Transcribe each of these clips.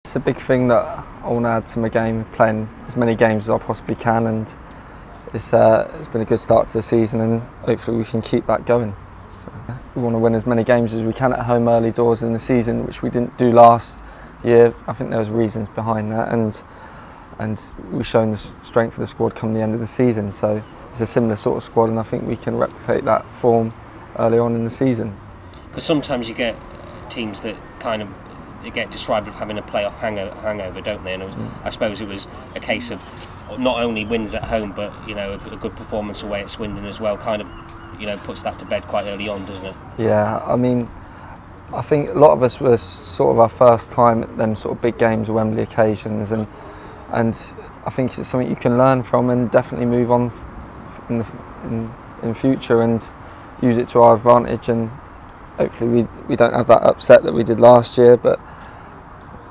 It's a big thing that I want to add to my game, playing as many games as I possibly can, and it's been a good start to the season, and hopefully we can keep that going. So, we want to win as many games as we can at home early doors in the season, which we didn't do last year. I think there was reasons behind that, and we've shown the strength of the squad come the end of the season. So it's a similar sort of squad, and I think we can replicate that form early on in the season. Because sometimes you get teams that kind of get described as having a playoff hangover, don't they? And I suppose it was a case of not only wins at home, but a good performance away at Swindon as well. Kind of, puts that to bed quite early on, doesn't it? Yeah, I mean, I think a lot of us was sort of our first time at them sort of big games, Wembley occasions, and I think it's something you can learn from and definitely move on in future and use it to our advantage. And hopefully we don't have that upset that we did last year, but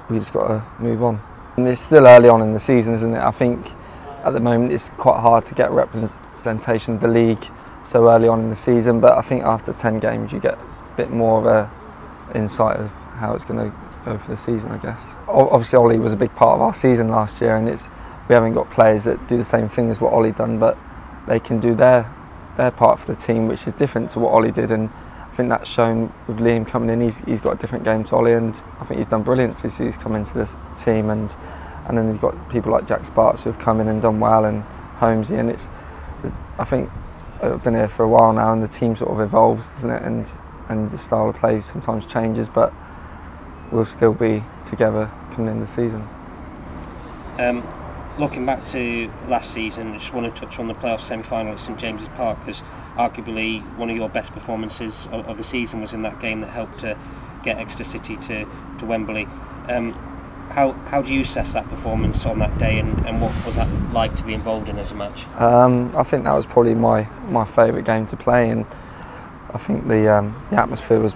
we just got to move on. And it's still early on in the season, isn't it? I think at the moment it's quite hard to get representation of the league so early on in the season, but I think after 10 games you get a bit more of a insight of how it's going to go for the season, I guess. Obviously Ollie was a big part of our season last year, and we haven't got players that do the same thing as what Ollie done, but they can do their part for the team, which is different to what Ollie did, and I think that's shown with Liam coming in. He's got a different game to Ollie, and I think he's done brilliant since he's come into this team, and then he's got people like Jack Sparks who have come in and done well, and Holmesy, and I think I've been here for a while now, and the team sort of evolves, doesn't it, and the style of play sometimes changes, but we'll still be together coming into the season. Looking back to last season, I just want to touch on the playoff semi-final at St James's Park, because arguably one of your best performances of the season was in that game that helped to get Exeter City to Wembley. How do you assess that performance on that day, and what was that like to be involved in as a match? I think that was probably my favourite game to play, and I think the atmosphere was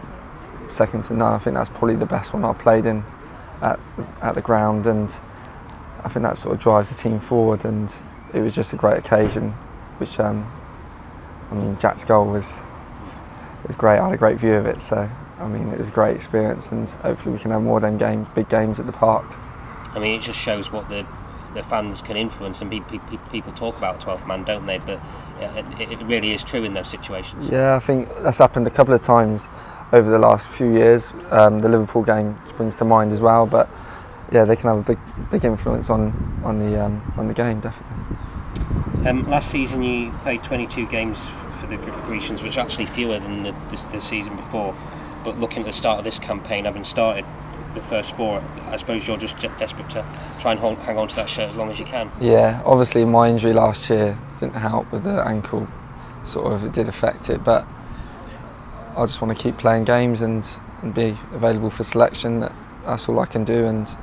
second to none. I think that's probably the best one I've played in at the ground, and I think that sort of drives the team forward, and it was just a great occasion, which I mean, Jack's goal was great. I had a great view of it, so I mean, it was a great experience, and hopefully we can have more of them games, big games at the park. I mean, it just shows what the fans can influence, and people talk about 12th man, don't they? But it really is true in those situations. Yeah, I think that's happened a couple of times over the last few years. The Liverpool game springs to mind as well, but yeah, they can have a big influence on the game, definitely. Last season you played 22 games for the Grecians, which are actually fewer than the season before. But looking at the start of this campaign, having started the first 4, I suppose you're just desperate to try and hang on to that shirt as long as you can. Yeah, obviously my injury last year didn't help with the ankle, it did affect it, but I just want to keep playing games and be available for selection. That's all I can do, and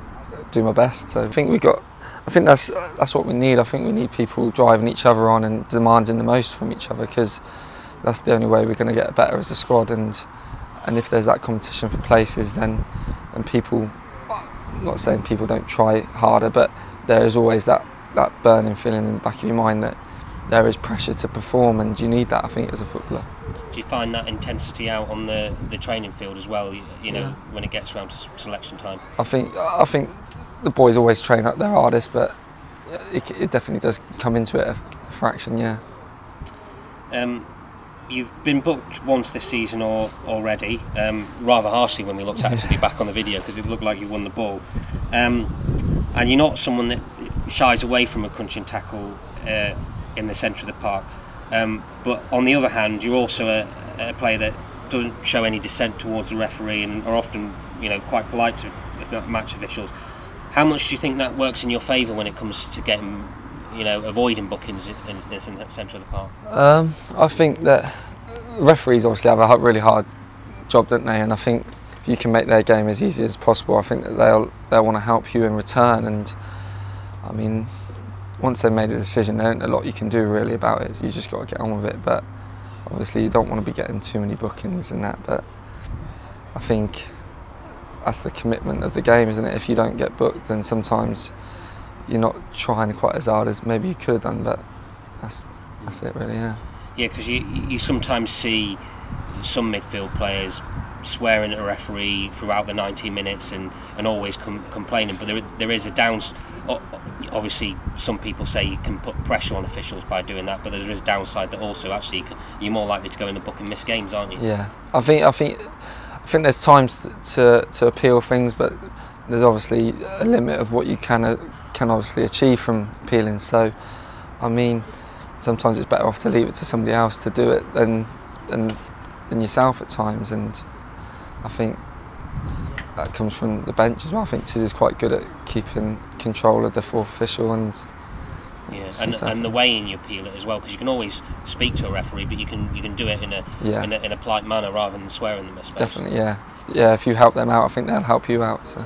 do my best. So I think that's what we need. I think we need people driving each other on and demanding the most from each other, because that's the only way we're going to get better as a squad. And if there's that competition for places, then people, I'm not saying people don't try harder, but there is always that burning feeling in the back of your mind that there is pressure to perform, and you need that, I think, as a footballer. Do you find that intensity out on the training field as well, yeah, when it gets around to selection time? I think the boys always train at their hardest, but it definitely does come into it a fraction, yeah. You've been booked once this season already, rather harshly when we looked actually back on the video, because it looked like you won the ball. And you're not someone that shies away from a crunching tackle in the centre of the park. But on the other hand, you're also a player that doesn't show any dissent towards the referee, and are often quite polite to, if not, match officials. How much do you think that works in your favour when it comes to getting, avoiding bookings in the centre of the park? I think that referees obviously have a really hard job, don't they? And I think if you can make their game as easy as possible, I think that they'll want to help you in return. And I mean, once they've made a decision, there ain't a lot you can do really about it. You just got to get on with it. But obviously, you don't want to be getting too many bookings and that. But I think that's the commitment of the game, isn't it? If you don't get booked, then sometimes you're not trying quite as hard as maybe you could have done. But that's it, really. Yeah. Yeah, because you sometimes see some midfield players swearing at a referee throughout the 90 minutes and always complaining, but there is a downs. Obviously, some people say you can put pressure on officials by doing that, but there is a downside that also actually you're more likely to go in the book and miss games, aren't you? Yeah, I think there's times to appeal things, but there's obviously a limit of what you can obviously achieve from appealing. So, I mean, sometimes it's better off to leave it to somebody else to do it than yourself at times, and I think that comes from the bench as well. I think Tiz is quite good at keeping control of the fourth official, and and the way in you appeal it as well, because you can always speak to a referee, but you can do it in a polite manner rather than swearing them, especially. Definitely, yeah. If you help them out, I think they'll help you out. So.